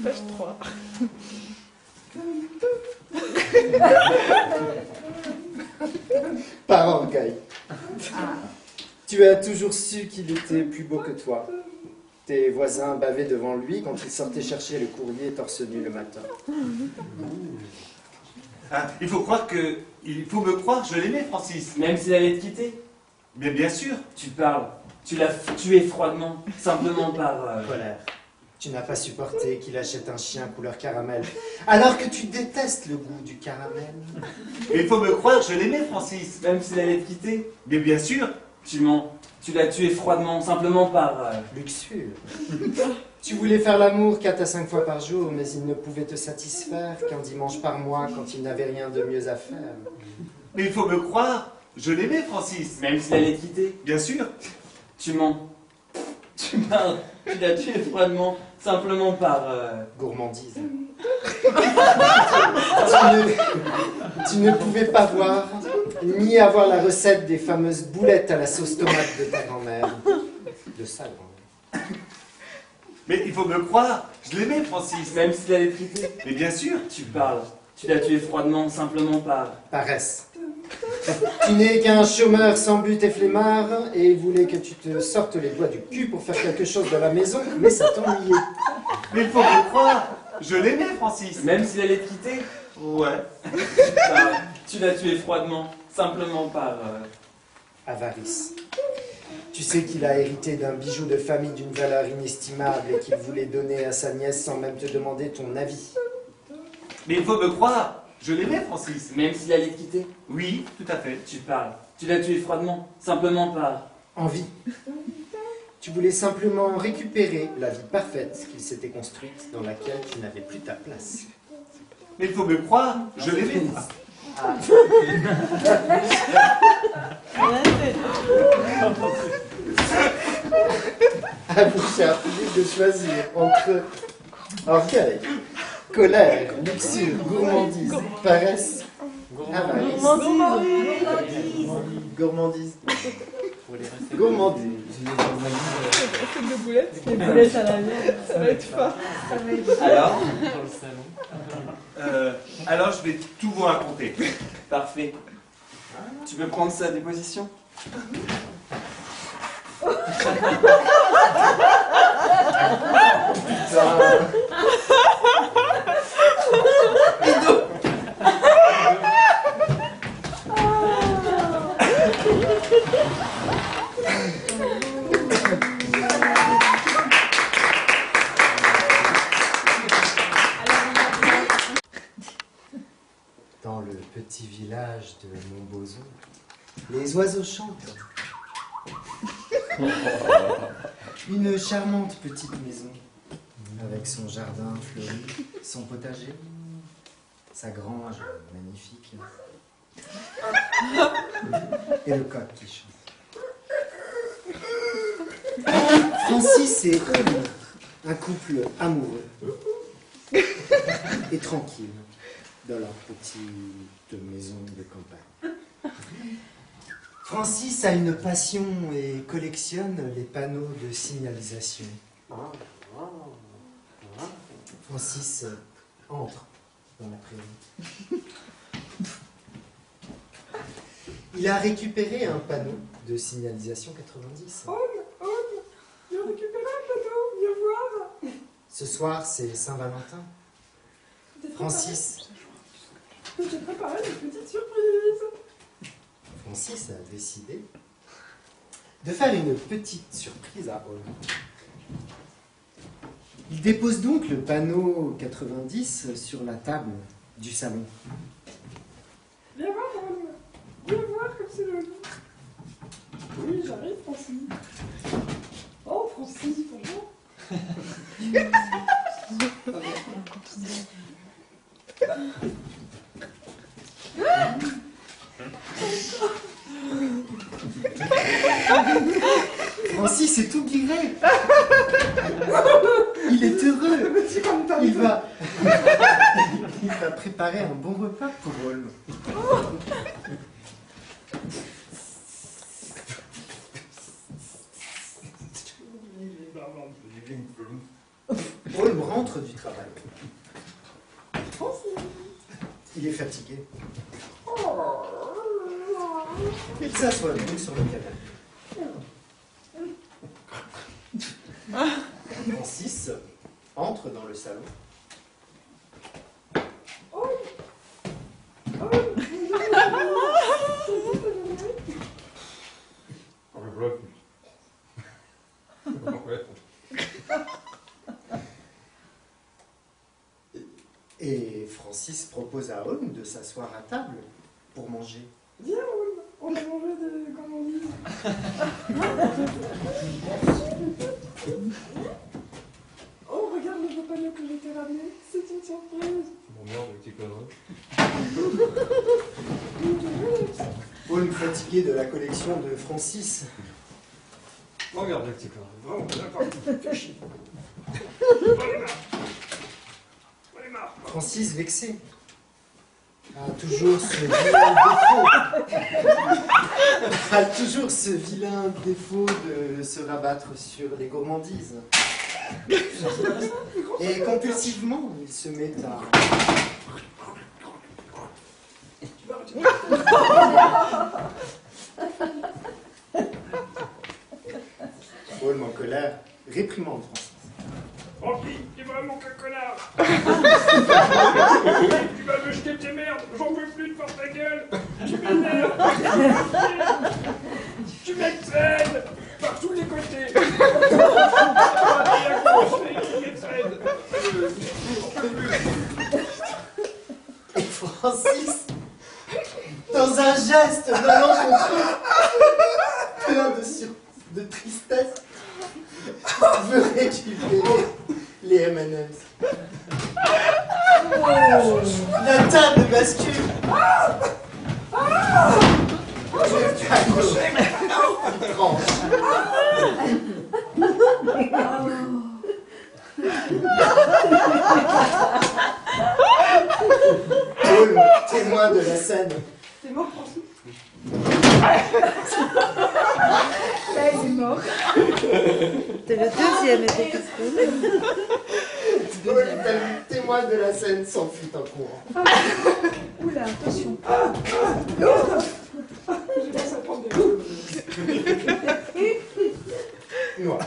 Page 3. Par orgueil. Tu as toujours su qu'il était plus beau que toi. Tes voisins bavaient devant lui quand il sortait chercher le courrier torse nu le matin. Ah, il faut me croire, je l'aimais, Francis. Même s'il allait te quitter. Bien sûr. Tu parles. Tu l'as tué froidement, simplement par... Colère. Tu n'as pas supporté qu'il achète un chien couleur caramel, alors que tu détestes le goût du caramel. Mais il faut me croire, je l'aimais, Francis. Même s'il allait te quitter. Bien sûr. Tu mens. Tu l'as tué froidement, simplement par... Luxure. Tu voulais faire l'amour 4 à 5 fois par jour, mais il ne pouvait te satisfaire qu'un dimanche par mois quand il n'avait rien de mieux à faire. Mais il faut me croire, je l'aimais, Francis. Même s'il allait te quitter. Bien sûr. Tu mens. Tu parles. Tu l'as tué froidement, simplement par... Gourmandise. Tu ne pouvais pas voir, ni avoir la recette des fameuses boulettes à la sauce tomate de ta grand-mère. De sa grand-mère. Mais il faut me croire, je l'aimais, Francis. Même s'il allait te quitter. Mais bien sûr. Tu parles. Tu l'as tué froidement, simplement par... Paresse. Tu n'es qu'un chômeur sans but et flemmard, et il voulait que tu te sortes les doigts du cul pour faire quelque chose de la maison, mais ça t'ennuyait. Mais il faut me croire, je l'aimais, Francis. Même s'il allait te quitter. Ouais. Tu parles. Tu l'as tué froidement, simplement par... Avarice. Tu sais qu'il a hérité d'un bijou de famille d'une valeur inestimable et qu'il voulait donner à sa nièce sans même te demander ton avis. Mais il faut me croire, je l'aimais, Francis. Même s'il allait te quitter. Oui, tout à fait. Tu parles. Tu l'as tué froidement, simplement par... Envie. Tu voulais simplement récupérer la vie parfaite qu'il s'était construite dans laquelle tu n'avais plus ta place. Mais il faut me croire, je l'aimais. À vous, cher public, de choisir entre orgueil, colère, luxure, gourmandise, paresse, avarice. Gourmandise. Gourmandise. De boulettes, les boulettes à la viande, ça va être fort. Alors Alors je vais tout vous raconter. Parfait. Tu peux prendre sa déposition? Dans le petit village de Montbozon, les oiseaux chantent. Une charmante petite maison, avec son jardin fleuri, son potager, sa grange magnifique, et le coq qui chante. Francis et Eve, un couple amoureux et tranquille dans leur petite maison de campagne. Francis a une passion et collectionne les panneaux de signalisation. Francis entre dans la prairie. Il a récupéré un panneau de signalisation 90. J'ai récupéré un panneau, viens voir. Ce soir, c'est Saint-Valentin. Francis. Je t'ai préparé une petite surprise. Francis a décidé de faire une petite surprise à Paul. Il dépose donc le panneau 90 sur la table du salon. Viens voir, Paul. Viens voir comme c'est joli. Oui, j'arrive, Francis. Oh, Francis, bonjour. Francis est tout guiré. Il est heureux. Il va préparer un bon repas pour Holm. Holm rentre du travail. Francis. Il est fatigué. Il s'assoit donc sur le canapé. Francis entre dans le salon. Et Francis propose à Holm de s'asseoir à table pour manger. Viens, on va manger des gourmandises. Oh, regarde le beau panneau que je t'ai ramené. C'est une surprise. Bon, merde, avec tes conneries. Holm fatigué de la collection de Francis. Oh, merde, avec tes conneries. Vraiment, d'accord. Fais chier. Francis vexé a toujours ce vilain défaut. A toujours ce vilain défaut de se rabattre sur les gourmandises. Et compulsivement, il se met à... Holm en colère réprimande Francis. Francky, t'es vraiment qu'un connard. Tu vas me jeter tes merdes, j'en peux plus de voir ta gueule. Tu m'énerves. Tu m'excèdes par tous les côtés. Tu m'excèdes. Et Francis, dans un geste malencontreux, plein de tristesse, veut récupérer les M&M's. La table bascule. Le piano tranche. Holm, témoin de la scène. C'est mort, Francis. Là, il est mort. C'est le deuxième épisode. Holm, témoin de la scène, s'enfuit en courant. Oula, attention. Je pense à prendre des choses. Noir.